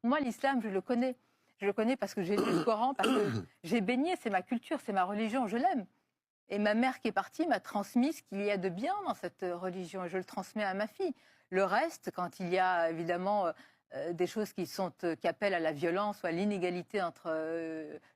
Moi, l'islam, je le connais. Je le connais parce que j'ai lu le Coran, parce que j'ai baigné, c'est ma culture, c'est ma religion, je l'aime. Et ma mère qui est partie m'a transmis ce qu'il y a de bien dans cette religion et je le transmets à ma fille. Le reste, quand il y a évidemment des choses qui appellent à la violence ou à l'inégalité entre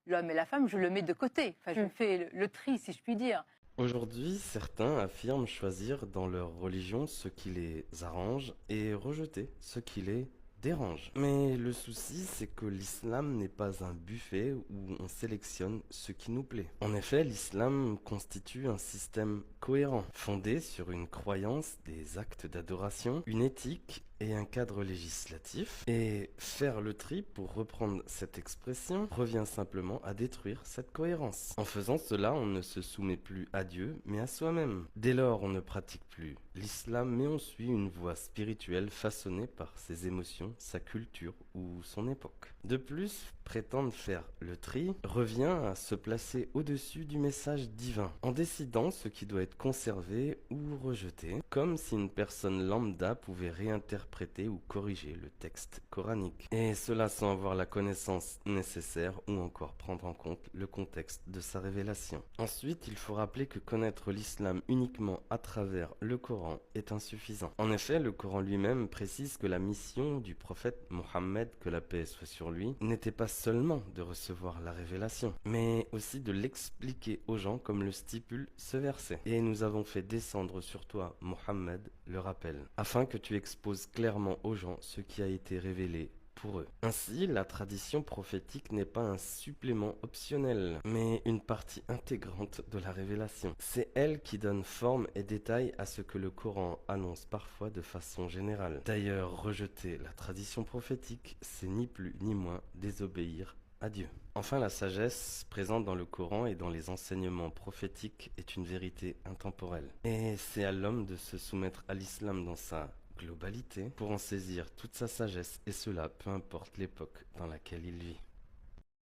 l'homme et la femme, je le mets de côté. Enfin, je fais le tri, si je puis dire. Aujourd'hui, certains affirment choisir dans leur religion ce qui les arrange et rejeter ce qui les dérange. Mais le souci, c'est que l'islam n'est pas un buffet où on sélectionne ce qui nous plaît. En effet, l'islam constitue un système cohérent, fondé sur une croyance, des actes d'adoration, une éthique et un cadre législatif. Et faire le tri, pour reprendre cette expression, revient simplement à détruire cette cohérence. En faisant cela, on ne se soumet plus à Dieu, mais à soi-même. Dès lors, on ne pratique plus l'islam, mais on suit une voie spirituelle façonnée par ses émotions, sa culture ou son époque. De plus, prétendre faire le tri revient à se placer au-dessus du message divin, en décidant ce qui doit être conservé ou rejeté, comme si une personne lambda pouvait réinterpréter ou corriger le texte coranique. Et cela sans avoir la connaissance nécessaire ou encore prendre en compte le contexte de sa révélation. Ensuite, il faut rappeler que connaître l'islam uniquement à travers le Coran est insuffisant. En effet, le Coran lui-même précise que la mission du prophète Mohammed, que la paix soit sur lui, n'était pas seulement de recevoir la révélation, mais aussi de l'expliquer aux gens comme le stipule ce verset. Et nous avons fait descendre sur toi, Mohammed, le rappel, afin que tu exposes clairement aux gens ce qui a été révélé pour eux. Ainsi, la tradition prophétique n'est pas un supplément optionnel, mais une partie intégrante de la révélation. C'est elle qui donne forme et détail à ce que le Coran annonce parfois de façon générale. D'ailleurs, rejeter la tradition prophétique, c'est ni plus ni moins désobéir à Dieu. Enfin, la sagesse présente dans le Coran et dans les enseignements prophétiques est une vérité intemporelle. Et c'est à l'homme de se soumettre à l'islam dans sa globalité pour en saisir toute sa sagesse, et cela peu importe l'époque dans laquelle il vit.